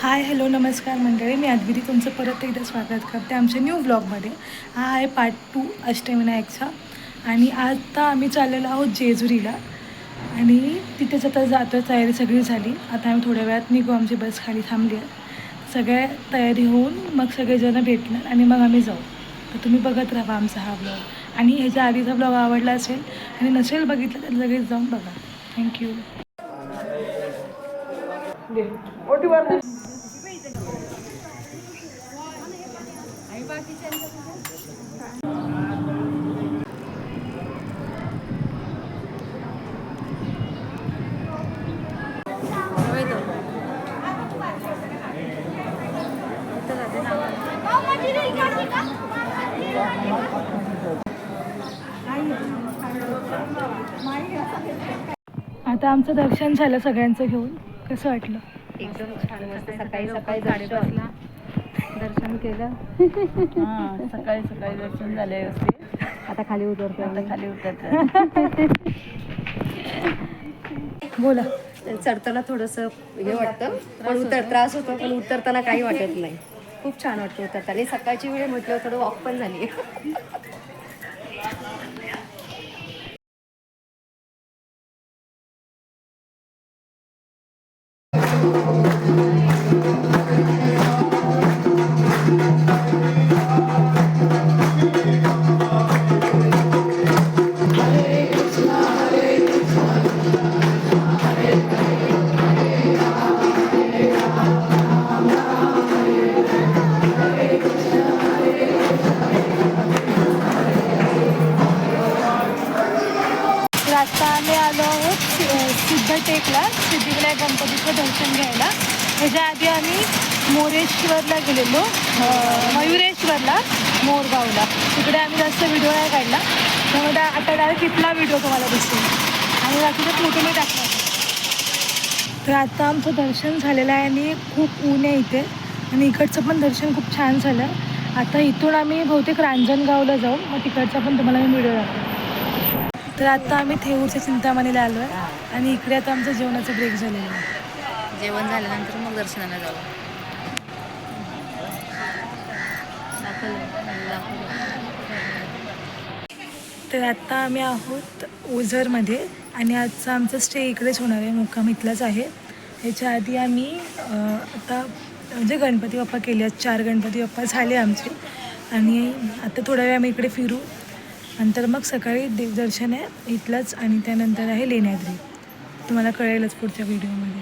Hi hello नमस्कार मंडळी, मी अद्विती तुमचं परत एकदा स्वागत करते आमच्या न्यू ब्लॉगमध्ये. हा आहे पार्ट 2 अष्टविनायकचा. आणि आता आम्ही चाललेलो आहोत जेजुरीला आणि तिथेच आता जातो. तयारी सगळी झाली. आता आम्ही थोड्या वेळात निघू. आमची बस खाली थांबली आहे. सगळ्या तयारी होऊन मग सगळेजणं भेटणार आणि मग आम्ही जाऊ. तर तुम्ही बघत राहा आमचा हा ब्लॉग. आणि ह्याच्या आधीचा ब्लॉग आवडला असेल आणि नसेल बघितलं तर लगेच जाऊन बघा. थँक्यू. आता आमचं दर्शन झालं सगळ्यांचं घेऊन. कसं वाटलं? एकदम छान. मस्त सकाळी सकाळी दर्शन केलं. सकाळी सकाळी दर्शन झाले व्यवस्थित. आता खाली उतरतो. बोला. चढताना थोडंसं हे वाटतं, पण त्रास होतो, पण उतरताना काही वाटत नाही. खूप छान वाटतं उतरताना. आणि सकाळची वेळ म्हटलं थोडं वॉक पण झाली. आता आम्ही आलो आहोत सिद्धटेकला, सिद्धिविनायक गणपतीचं दर्शन घ्यायला. ह्याच्या आधी आम्ही मोरेश्वरला गेलेलो, मयुरेश्वरला, मोरगावला. तिकडे आम्ही जास्त व्हिडिओ नाही काढला, त्यामुळे आता डायरेक्ट तिथला व्हिडिओ तुम्हाला दिसेल आणि बाकीचे फोटो मी टाकणार. तर आता आमचं दर्शन झालेलं आहे आणि खूप ऊन आहे इथे आणि इकडचं पण दर्शन खूप छान झालं. आता इथून आम्ही बहुतेक रांजणगावला जाऊ, मग तिकडचा पण तुम्हाला मी व्हिडिओ दाखवतो. तर आता आम्ही थेऊरच्या चिंतामणीला आलो आहे आणि इकडे आता आमचं जेवणाचा ब्रेक झालेला आहे. जेवण झाल्यानंतर मग दर्शनाला जाऊ. तर आता आम्ही आहोत ओझरमध्ये आणि आजचा आमचा स्टे इकडेच होणार आहे, मुक्काम इथलाच आहे. याच्या आधी आम्ही आता म्हणजे गणपती बाप्पा केले आहेत, 4 गणपती बाप्पा झाले आमचे. आणि आता थोडा वेळ आम्ही इकडे फिरू. नंतर मग सकाळी देवदर्शन आहे इथलंच आणि त्यानंतर आहे लेण्याद्री. तुम्हाला कळेलच पुढच्या व्हिडिओमध्ये.